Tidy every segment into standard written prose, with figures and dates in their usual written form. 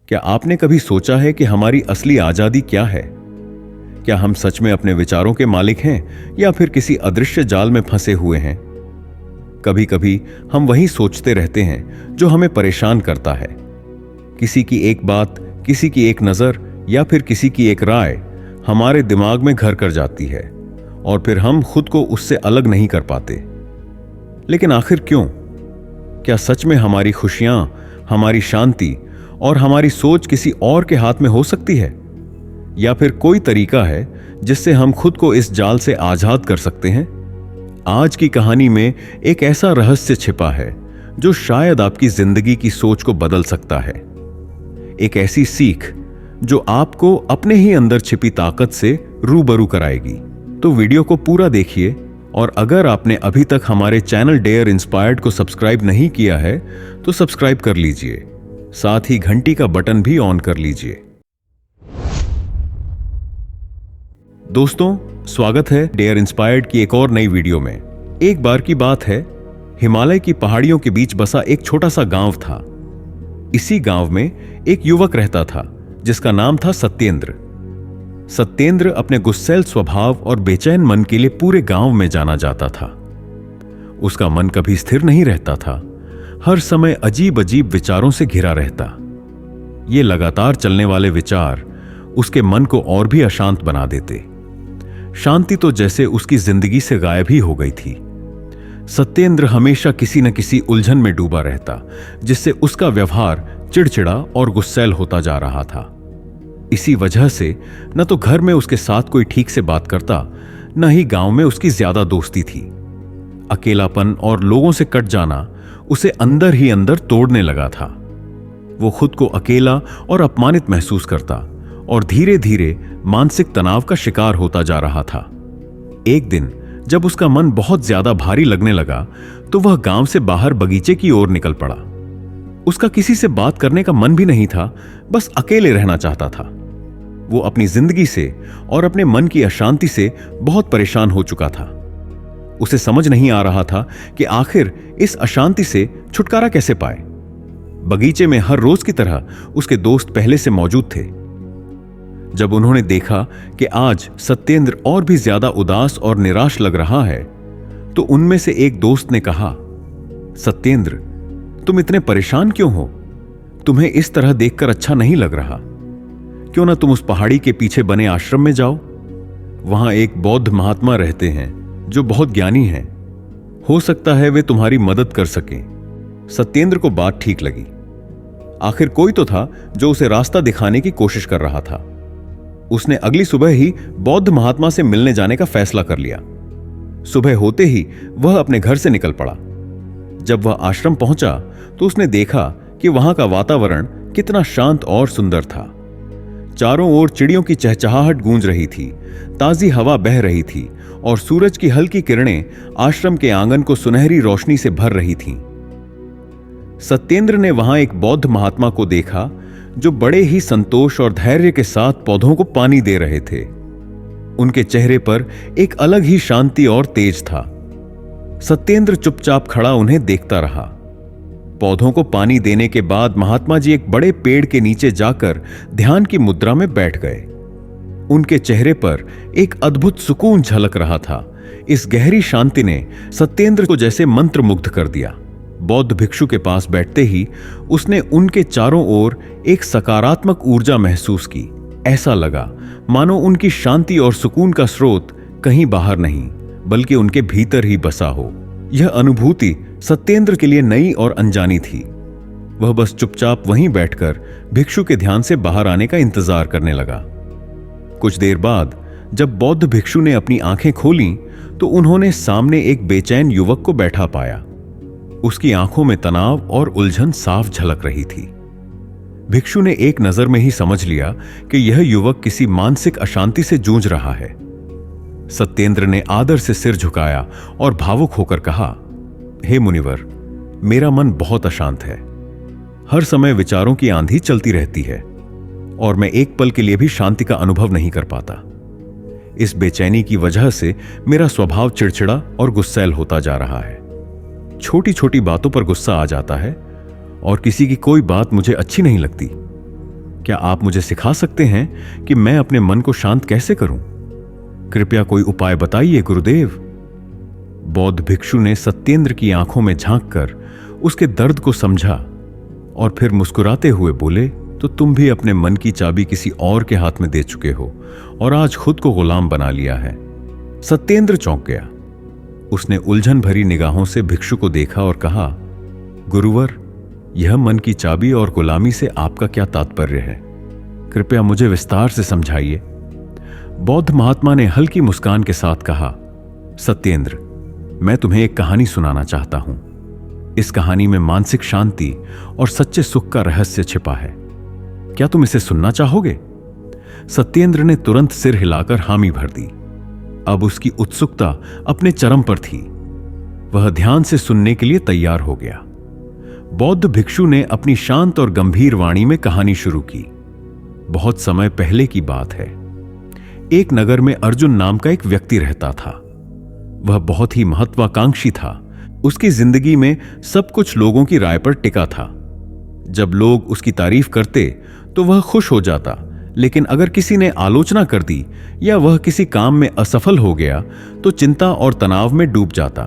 क्या आपने कभी सोचा है कि हमारी असली आजादी क्या है? क्या हम सच में अपने विचारों के मालिक हैं या फिर किसी अदृश्य जाल में फंसे हुए हैं? कभी कभी हम वही सोचते रहते हैं जो हमें परेशान करता है। किसी की एक बात, किसी की एक नजर या फिर किसी की एक राय हमारे दिमाग में घर कर जाती है और फिर हम खुद को उससे अलग नहीं कर पाते। लेकिन आखिर क्यों? क्या सच में हमारी खुशियां, हमारी शांति और हमारी सोच किसी और के हाथ में हो सकती है? या फिर कोई तरीका है जिससे हम खुद को इस जाल से आजाद कर सकते हैं? आज की कहानी में एक ऐसा रहस्य छिपा है जो शायद आपकी जिंदगी की सोच को बदल सकता है। एक ऐसी सीख जो आपको अपने ही अंदर छिपी ताकत से रूबरू कराएगी। तो वीडियो को पूरा देखिए, और अगर आपने अभी तक हमारे चैनल डेयर इंस्पायर्ड को सब्सक्राइब नहीं किया है तो सब्सक्राइब कर लीजिए, साथ ही घंटी का बटन भी ऑन कर लीजिए। दोस्तों, स्वागत है डेयर इंस्पायर्ड की एक और नई वीडियो में। एक बार की बात है, हिमालय की पहाड़ियों के बीच बसा एक छोटा सा गांव था। इसी गांव में एक युवक रहता था जिसका नाम था सत्येंद्र। सत्येंद्र अपने गुस्सैल स्वभाव और बेचैन मन के लिए पूरे गांव में जाना जाता था। उसका मन कभी स्थिर नहीं रहता था, हर समय अजीब अजीब विचारों से घिरा रहता। ये लगातार चलने वाले विचार उसके मन को और भी अशांत बना देते। शांति तो जैसे उसकी जिंदगी से गायब ही हो गई थी। सत्येंद्र हमेशा किसी न किसी उलझन में डूबा रहता, जिससे उसका व्यवहार चिड़चिड़ा और गुस्सैल होता जा रहा था। इसी वजह से न तो घर में उसके साथ कोई ठीक से बात करता, न ही गांव में उसकी ज्यादा दोस्ती थी। अकेलापन और लोगों से कट जाना उसे अंदर ही अंदर तोड़ने लगा था। वो खुद को अकेला और अपमानित महसूस करता और धीरे धीरे मानसिक तनाव का शिकार होता जा रहा था। एक दिन जब उसका मन बहुत ज्यादा भारी लगने लगा तो वह गांव से बाहर बगीचे की ओर निकल पड़ा। उसका किसी से बात करने का मन भी नहीं था, बस अकेले रहना चाहता था। वो अपनी जिंदगी से और अपने मन की अशांति से बहुत परेशान हो चुका था। उसे समझ नहीं आ रहा था कि आखिर इस अशांति से छुटकारा कैसे पाए। बगीचे में हर रोज की तरह उसके दोस्त पहले से मौजूद थे। जब उन्होंने देखा कि आज सत्येंद्र और भी ज्यादा उदास और निराश लग रहा है, तो उनमें से एक दोस्त ने कहा, सत्येंद्र, तुम इतने परेशान क्यों हो? तुम्हें इस तरह देखकर अच्छा नहीं लग रहा। क्यों ना तुम उस पहाड़ी के पीछे बने आश्रम में जाओ। वहां एक बौद्ध महात्मा रहते हैं जो बहुत ज्ञानी हैं। हो सकता है वे तुम्हारी मदद कर सकें। सत्येंद्र को बात ठीक लगी। आखिर कोई तो था जो उसे रास्ता दिखाने की कोशिश कर रहा था। उसने अगली सुबह ही बौद्ध महात्मा से मिलने जाने का फैसला कर लिया। सुबह होते ही वह अपने घर से निकल पड़ा। जब वह आश्रम पहुंचा तो उसने देखा कि वहां का वातावरण कितना शांत और सुंदर था। चारों ओर चिड़ियों की चहचहाहट गूंज रही थी, ताजी हवा बह रही थी और सूरज की हल्की किरणें आश्रम के आंगन को सुनहरी रोशनी से भर रही थीं। सत्येंद्र ने वहां एक बौद्ध महात्मा को देखा जो बड़े ही संतोष और धैर्य के साथ पौधों को पानी दे रहे थे। उनके चेहरे पर एक अलग ही शांति और तेज था। सत्येंद्र चुपचाप खड़ा उन्हें देखता रहा। पौधों को पानी देने के बाद महात्मा जी एक बड़े पेड़ के नीचे जाकर ध्यान की मुद्रा में बैठ गए। उनके चेहरे पर एक अद्भुत सुकून झलक रहा था। इस गहरी शांति ने सत्येंद्र को जैसे मंत्रमुग्ध कर दिया। बौद्ध भिक्षु के पास बैठते ही उसने उनके चारों ओर एक सकारात्मक ऊर्जा महसूस की। ऐसा लगा मानो उनकी शांति और सुकून का स्रोत कहीं बाहर नहीं बल्कि उनके भीतर ही बसा हो। यह अनुभूति सत्येंद्र के लिए नई और अनजानी थी। वह बस चुपचाप वहीं बैठकर भिक्षु के ध्यान से बाहर आने का इंतजार करने लगा। कुछ देर बाद जब बौद्ध भिक्षु ने अपनी आंखें खोलीं तो उन्होंने सामने एक बेचैन युवक को बैठा पाया। उसकी आंखों में तनाव और उलझन साफ झलक रही थी। भिक्षु ने एक नजर में ही समझ लिया कि यह युवक किसी मानसिक अशांति से जूझ रहा है। सत्येंद्र ने आदर से सिर झुकाया और भावुक होकर कहा, हे मुनिवर, मेरा मन बहुत अशांत है। हर समय विचारों की आंधी चलती रहती है और मैं एक पल के लिए भी शांति का अनुभव नहीं कर पाता। इस बेचैनी की वजह से मेरा स्वभाव चिड़चिड़ा और गुस्सैल होता जा रहा है। छोटी छोटी बातों पर गुस्सा आ जाता है और किसी की कोई बात मुझे अच्छी नहीं लगती। क्या आप मुझे सिखा सकते हैं कि मैं अपने मन को शांत कैसे करूं? कृपया कोई उपाय बताइए गुरुदेव। बौद्ध भिक्षु ने सत्येंद्र की आंखों में झांककर उसके दर्द को समझा और फिर मुस्कुराते हुए बोले, तो तुम भी अपने मन की चाबी किसी और के हाथ में दे चुके हो और आज खुद को गुलाम बना लिया है। सत्येंद्र चौंक गया। उसने उलझन भरी निगाहों से भिक्षु को देखा और कहा, गुरुवर, यह मन की चाबी और गुलामी से आपका क्या तात्पर्य है? कृपया मुझे विस्तार से समझाइए। बौद्ध महात्मा ने हल्की मुस्कान के साथ कहा, सत्येंद्र, मैं तुम्हें एक कहानी सुनाना चाहता हूं। इस कहानी में मानसिक शांति और सच्चे सुख का रहस्य छिपा है। क्या तुम इसे सुनना चाहोगे? सत्येंद्र ने तुरंत सिर हिलाकर हामी भर दी। अब उसकी उत्सुकता अपने चरम पर थी। वह ध्यान से सुनने के लिए तैयार हो गया। बौद्ध भिक्षु ने अपनी शांत और गंभीर वाणी में कहानी शुरू की। बहुत समय पहले की बात है। एक नगर में अर्जुन नाम का एक व्यक्ति रहता था। वह बहुत ही महत्वाकांक्षी था। उसकी जिंदगी में सब कुछ लोगों की राय पर टिका था। जब लोग उसकी तारीफ करते तो वह खुश हो जाता, लेकिन अगर किसी ने आलोचना कर दी या वह किसी काम में असफल हो गया तो चिंता और तनाव में डूब जाता।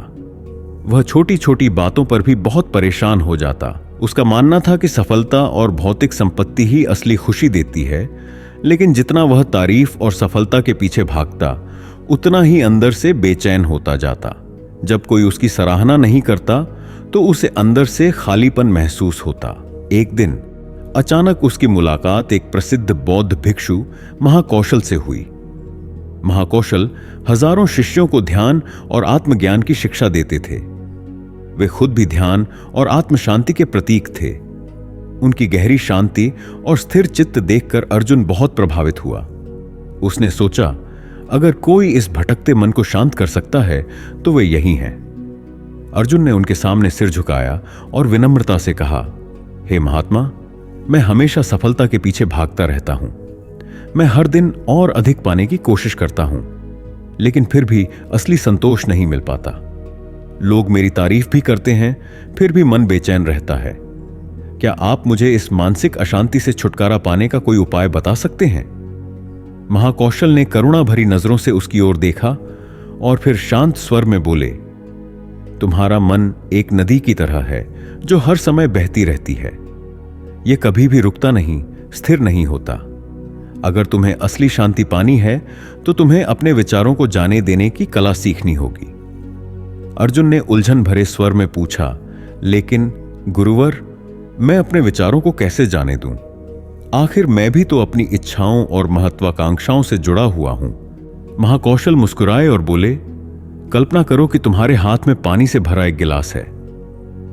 वह छोटी छोटी बातों पर भी बहुत परेशान हो जाता। उसका मानना था कि सफलता और भौतिक संपत्ति ही असली खुशी देती है, लेकिन जितना वह तारीफ और सफलता के पीछे भागता उतना ही अंदर से बेचैन होता जाता। जब कोई उसकी सराहना नहीं करता तो उसे अंदर से खालीपन महसूस होता। एक दिन अचानक उसकी मुलाकात एक प्रसिद्ध बौद्ध भिक्षु महाकौशल से हुई। महाकौशल हजारों शिष्यों को ध्यान और आत्मज्ञान की शिक्षा देते थे। वे खुद भी ध्यान और आत्म शांति के प्रतीक थे। उनकी गहरी शांति और स्थिर चित्त देखकर अर्जुन बहुत प्रभावित हुआ। उसने सोचा, अगर कोई इस भटकते मन को शांत कर सकता है तो वे यही हैं। अर्जुन ने उनके सामने सिर झुकाया और विनम्रता से कहा, हे महात्मा, मैं हमेशा सफलता के पीछे भागता रहता हूं। मैं हर दिन और अधिक पाने की कोशिश करता हूं, लेकिन फिर भी असली संतोष नहीं मिल पाता। लोग मेरी तारीफ भी करते हैं, फिर भी मन बेचैन रहता है। क्या आप मुझे इस मानसिक अशांति से छुटकारा पाने का कोई उपाय बता सकते हैं? महाकौशल ने करुणा भरी नजरों से उसकी ओर देखा और फिर शांत स्वर में बोले, तुम्हारा मन एक नदी की तरह है जो हर समय बहती रहती है। यह कभी भी रुकता नहीं, स्थिर नहीं होता। अगर तुम्हें असली शांति पानी है तो तुम्हें अपने विचारों को जाने देने की कला सीखनी होगी। अर्जुन ने उलझन भरे स्वर में पूछा, लेकिन गुरुवर, मैं अपने विचारों को कैसे जाने दूं? आखिर मैं भी तो अपनी इच्छाओं और महत्वाकांक्षाओं से जुड़ा हुआ हूं। महाकौशल मुस्कुराए और बोले, कल्पना करो कि तुम्हारे हाथ में पानी से भरा एक गिलास है।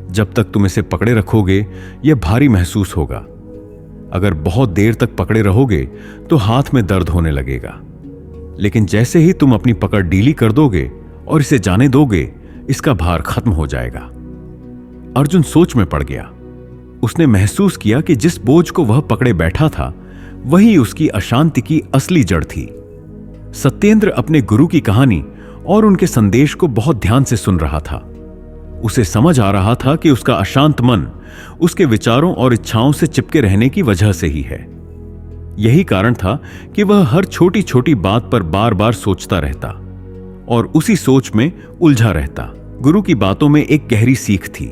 जब तक तुम इसे पकड़े रखोगे यह भारी महसूस होगा। अगर बहुत देर तक पकड़े रहोगे तो हाथ में दर्द होने लगेगा, लेकिन जैसे ही तुम अपनी पकड़ ढीली कर दोगे और इसे जाने दोगे, इसका भार खत्म हो जाएगा। अर्जुन सोच में पड़ गया। उसने महसूस किया कि जिस बोझ को वह पकड़े बैठा था वही उसकी अशांति की असली जड़ थी। सत्येंद्र अपने गुरु की कहानी और उनके संदेश को बहुत ध्यान से सुन रहा था। उसे समझ आ रहा था कि उसका अशांत मन उसके विचारों और इच्छाओं से चिपके रहने की वजह से ही है। यही कारण था कि वह हर छोटी छोटी बात पर बार बार सोचता रहता और उसी सोच में उलझा रहता। गुरु की बातों में एक गहरी सीख थी।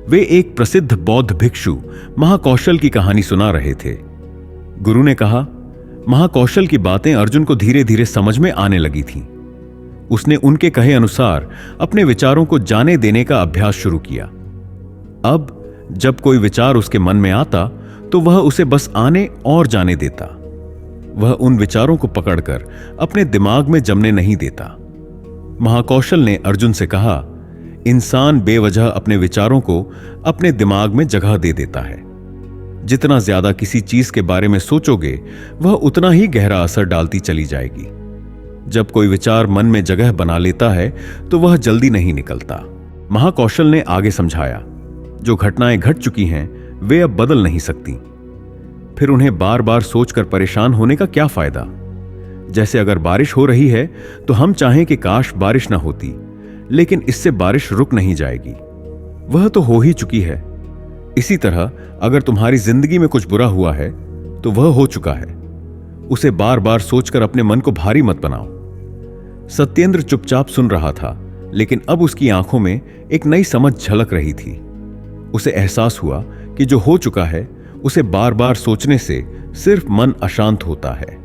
वे एक प्रसिद्ध बौद्ध भिक्षु महाकौशल की कहानी सुना रहे थे। गुरु ने कहा, महाकौशल की बातें अर्जुन को धीरे धीरे समझ में आने लगी थीं। उसने उनके कहे अनुसार अपने विचारों को जाने देने का अभ्यास शुरू किया। अब जब कोई विचार उसके मन में आता तो वह उसे बस आने और जाने देता। वह उन विचारों को पकड़कर अपने दिमाग में जमने नहीं देता। महाकौशल ने अर्जुन से कहा, इंसान बेवजह अपने विचारों को अपने दिमाग में जगह दे देता है। जितना ज्यादा किसी चीज के बारे में सोचोगे वह उतना ही गहरा असर डालती चली जाएगी। जब कोई विचार मन में जगह बना लेता है तो वह जल्दी नहीं निकलता। महाकौशल ने आगे समझाया, जो घटनाएं घट चुकी हैं वे अब बदल नहीं सकती। फिर उन्हें बार बार सोचकर परेशान होने का क्या फायदा? जैसे अगर बारिश हो रही है तो हम चाहें कि काश बारिश ना होती, लेकिन इससे बारिश रुक नहीं जाएगी, वह तो हो ही चुकी है। इसी तरह अगर तुम्हारी जिंदगी में कुछ बुरा हुआ है तो वह हो चुका है। उसे बार बार सोचकर अपने मन को भारी मत बनाओ। सत्येंद्र चुपचाप सुन रहा था, लेकिन अब उसकी आंखों में एक नई समझ झलक रही थी। उसे एहसास हुआ कि जो हो चुका है उसे बार बार सोचने से सिर्फ मन अशांत होता है।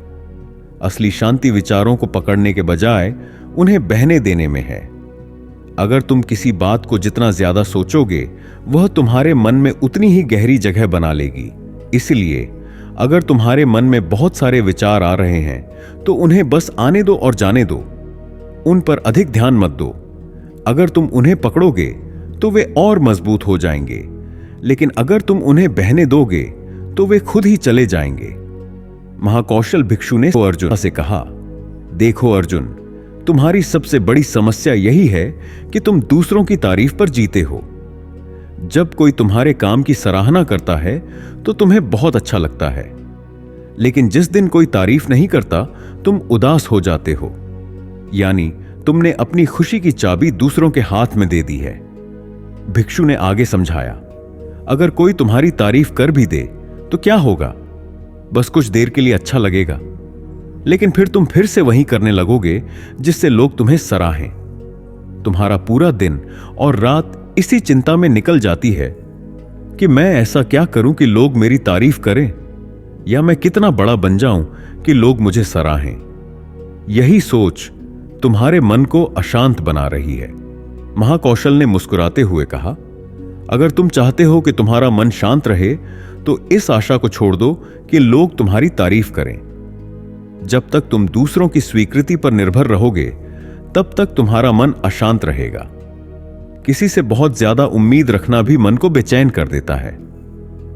असली शांति विचारों को पकड़ने के बजाय उन्हें बहने देने में है। अगर तुम किसी बात को जितना ज्यादा सोचोगे, वह तुम्हारे मन में उतनी ही गहरी जगह बना लेगी। इसलिए अगर तुम्हारे मन में बहुत सारे विचार आ रहे हैं तो उन्हें बस आने दो और जाने दो। उन पर अधिक ध्यान मत दो। अगर तुम उन्हें पकड़ोगे तो वे और मजबूत हो जाएंगे, लेकिन अगर तुम उन्हें बहने दोगे तो वे खुद ही चले जाएंगे। महाकौशल भिक्षु ने अर्जुन से कहा, देखो अर्जुन, तुम्हारी सबसे बड़ी समस्या यही है कि तुम दूसरों की तारीफ पर जीते हो। जब कोई तुम्हारे काम की सराहना करता है तो तुम्हें बहुत अच्छा लगता है, लेकिन जिस दिन कोई तारीफ नहीं करता तुम उदास हो जाते हो। यानी तुमने अपनी खुशी की चाबी दूसरों के हाथ में दे दी है। भिक्षु ने आगे समझाया, अगर कोई तुम्हारी तारीफ कर भी दे तो क्या होगा? बस कुछ देर के लिए अच्छा लगेगा, लेकिन फिर तुम फिर से वही करने लगोगे जिससे लोग तुम्हें सराहें। तुम्हारा पूरा दिन और रात इसी चिंता में निकल जाती है कि मैं ऐसा क्या करूं कि लोग मेरी तारीफ करें, या मैं कितना बड़ा बन जाऊं कि लोग मुझे सराहें। यही सोच तुम्हारे मन को अशांत बना रही है। महाकौशल ने मुस्कुराते हुए कहा, अगर तुम चाहते हो कि तुम्हारा मन शांत रहे तो इस आशा को छोड़ दो कि लोग तुम्हारी तारीफ करें। जब तक तुम दूसरों की स्वीकृति पर निर्भर रहोगे तब तक तुम्हारा मन अशांत रहेगा। किसी से बहुत ज्यादा उम्मीद रखना भी मन को बेचैन कर देता है।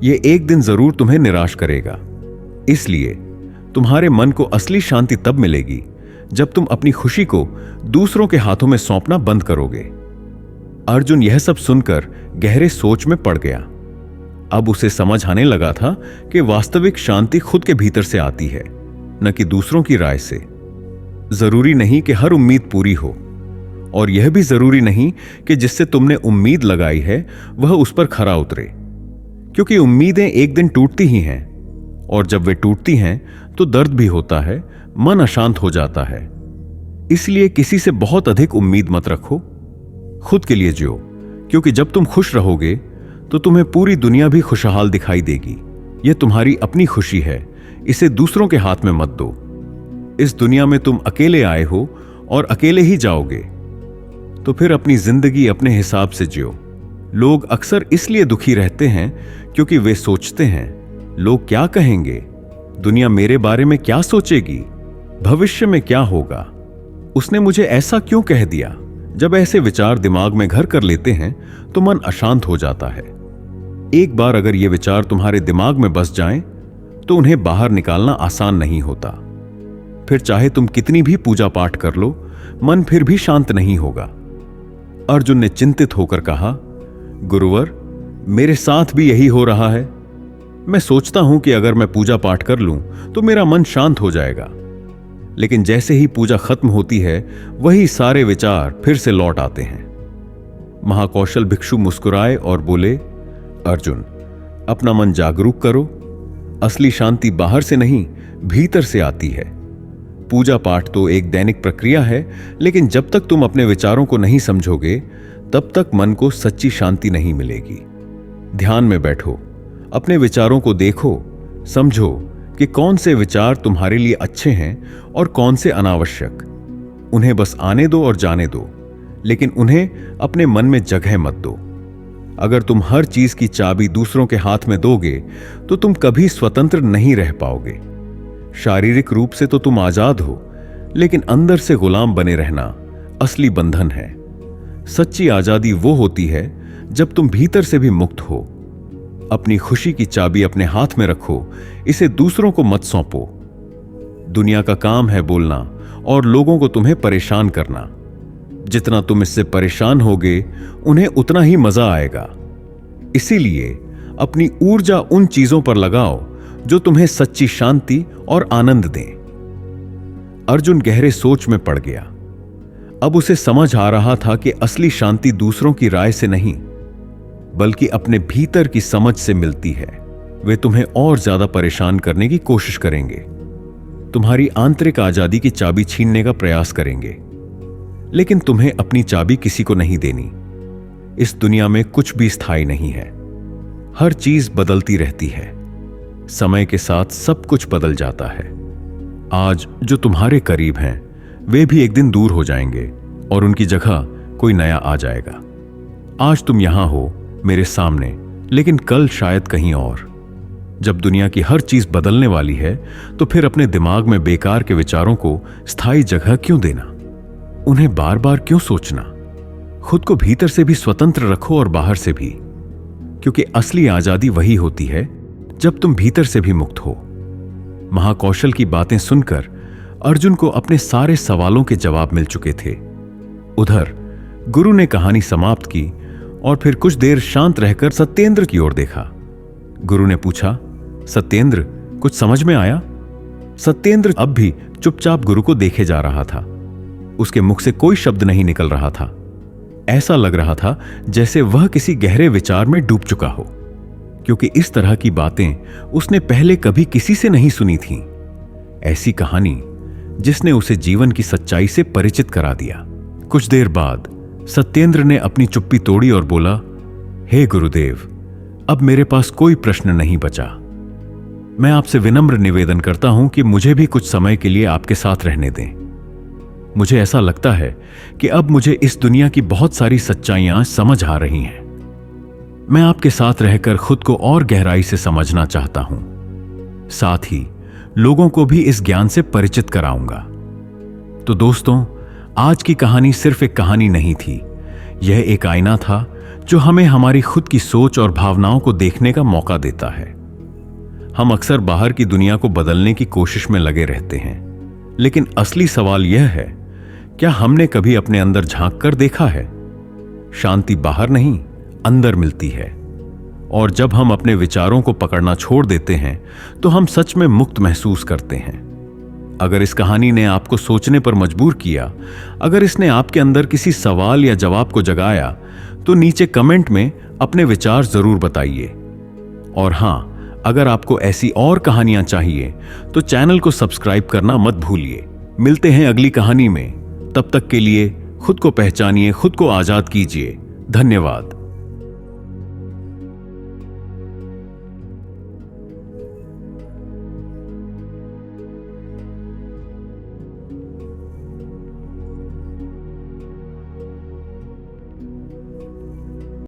यह एक दिन जरूर तुम्हें निराश करेगा। इसलिए तुम्हारे मन को असली शांति तब मिलेगी जब तुम अपनी खुशी को दूसरों के हाथों में सौंपना बंद करोगे। अर्जुन यह सब सुनकर गहरे सोच में पड़ गया। अब उसे समझ आने लगा था कि वास्तविक शांति खुद के भीतर से आती है, न कि दूसरों की राय से। जरूरी नहीं कि हर उम्मीद पूरी हो, और यह भी जरूरी नहीं कि जिससे तुमने उम्मीद लगाई है वह उस पर खरा उतरे, क्योंकि उम्मीदें एक दिन टूटती ही हैं, और जब वे टूटती हैं तो दर्द भी होता है, मन अशांत हो जाता है। इसलिए किसी से बहुत अधिक उम्मीद मत रखो। खुद के लिए जियो, क्योंकि जब तुम खुश रहोगे तो तुम्हें पूरी दुनिया भी खुशहाल दिखाई देगी। यह तुम्हारी अपनी खुशी है, इसे दूसरों के हाथ में मत दो। इस दुनिया में तुम अकेले आए हो और अकेले ही जाओगे, तो फिर अपनी जिंदगी अपने हिसाब से जियो। लोग अक्सर इसलिए दुखी रहते हैं क्योंकि वे सोचते हैं, लोग क्या कहेंगे, दुनिया मेरे बारे में क्या सोचेगी, भविष्य में क्या होगा, उसने मुझे ऐसा क्यों कह दिया। जब ऐसे विचार दिमाग में घर कर लेते हैं तो मन अशांत हो जाता है। एक बार अगर ये विचार तुम्हारे दिमाग में बस जाएं, तो उन्हें बाहर निकालना आसान नहीं होता। फिर चाहे तुम कितनी भी पूजा पाठ कर लो, मन फिर भी शांत नहीं होगा। अर्जुन ने चिंतित होकर कहा, गुरुवर, मेरे साथ भी यही हो रहा है। मैं सोचता हूं कि अगर मैं पूजा पाठ कर लूं तो मेरा मन शांत हो जाएगा, लेकिन जैसे ही पूजा खत्म होती है वही सारे विचार फिर से लौट आते हैं। महाकौशल भिक्षु मुस्कुराए और बोले, अर्जुन, अपना मन जागरूक करो। असली शांति बाहर से नहीं, भीतर से आती है। पूजा पाठ तो एक दैनिक प्रक्रिया है, लेकिन जब तक तुम अपने विचारों को नहीं समझोगे तब तक मन को सच्ची शांति नहीं मिलेगी। ध्यान में बैठो, अपने विचारों को देखो, समझो कि कौन से विचार तुम्हारे लिए अच्छे हैं और कौन से अनावश्यक। उन्हें बस आने दो और जाने दो, लेकिन उन्हें अपने मन में जगह मत दो। अगर तुम हर चीज की चाबी दूसरों के हाथ में दोगे तो तुम कभी स्वतंत्र नहीं रह पाओगे। शारीरिक रूप से तो तुम आजाद हो, लेकिन अंदर से गुलाम बने रहना असली बंधन है। सच्ची आजादी वो होती है जब तुम भीतर से भी मुक्त हो। अपनी खुशी की चाबी अपने हाथ में रखो, इसे दूसरों को मत सौंपो। दुनिया का काम है बोलना और लोगों को तुम्हें परेशान करना। जितना तुम इससे परेशान होगे उन्हें उतना ही मजा आएगा। इसीलिए अपनी ऊर्जा उन चीजों पर लगाओ जो तुम्हें सच्ची शांति और आनंद दें। अर्जुन गहरे सोच में पड़ गया। अब उसे समझ आ रहा था कि असली शांति दूसरों की राय से नहीं, बल्कि अपने भीतर की समझ से मिलती है। वे तुम्हें और ज्यादा परेशान करने की कोशिश करेंगे, तुम्हारी आंतरिक आजादी की चाबी छीनने का प्रयास करेंगे। लेकिन तुम्हें अपनी चाबी किसी को नहीं देनी। इस दुनिया में कुछ भी स्थायी नहीं है, हर चीज बदलती रहती है। समय के साथ सब कुछ बदल जाता है। आज जो तुम्हारे करीब हैं वे भी एक दिन दूर हो जाएंगे और उनकी जगह कोई नया आ जाएगा। आज तुम यहां हो मेरे सामने, लेकिन कल शायद कहीं और। जब दुनिया की हर चीज बदलने वाली है तो फिर अपने दिमाग में बेकार के विचारों को स्थायी जगह क्यों देना? उन्हें बार बार क्यों सोचना? खुद को भीतर से भी स्वतंत्र रखो और बाहर से भी, क्योंकि असली आजादी वही होती है जब तुम भीतर से भी मुक्त हो। महाकौशल की बातें सुनकर अर्जुन को अपने सारे सवालों के जवाब मिल चुके थे। उधर गुरु ने कहानी समाप्त की और फिर कुछ देर शांत रहकर सत्येंद्र की ओर देखा। गुरु ने पूछा, सत्येंद्र, कुछ समझ में आया? सत्येंद्र अब भी चुपचाप गुरु को देखे जा रहा था। उसके मुख से कोई शब्द नहीं निकल रहा था। ऐसा लग रहा था जैसे वह किसी गहरे विचार में डूब चुका हो, क्योंकि इस तरह की बातें उसने पहले कभी किसी से नहीं सुनी थीं। ऐसी कहानी जिसने उसे जीवन की सच्चाई से परिचित करा दिया। कुछ देर बाद सत्येंद्र ने अपनी चुप्पी तोड़ी और बोला, हे गुरुदेव, अब मेरे पास कोई प्रश्न नहीं बचा। मैं आपसे विनम्र निवेदन करता हूं कि मुझे भी कुछ समय के लिए आपके साथ रहने दें। मुझे ऐसा लगता है कि अब मुझे इस दुनिया की बहुत सारी सच्चाइयां समझ आ रही हैं। मैं आपके साथ रहकर खुद को और गहराई से समझना चाहता हूं। साथ ही लोगों को भी इस ज्ञान से परिचित कराऊंगा। तो दोस्तों, आज की कहानी सिर्फ एक कहानी नहीं थी। यह एक आईना था जो हमें हमारी खुद की सोच और भावनाओं को देखने का मौका देता है। हम अक्सर बाहर की दुनिया को बदलने की कोशिश में लगे रहते हैं, लेकिन असली सवाल यह है, क्या हमने कभी अपने अंदर झांक कर देखा है? शांति बाहर नहीं, अंदर मिलती है। और जब हम अपने विचारों को पकड़ना छोड़ देते हैं तो हम सच में मुक्त महसूस करते हैं। अगर इस कहानी ने आपको सोचने पर मजबूर किया, अगर इसने आपके अंदर किसी सवाल या जवाब को जगाया, तो नीचे कमेंट में अपने विचार जरूर बताइए। और हां, अगर आपको ऐसी और कहानियां चाहिए तो चैनल को सब्सक्राइब करना मत भूलिए। मिलते हैं अगली कहानी में। तब तक के लिए खुद को पहचानिए, खुद को आजाद कीजिए। धन्यवाद।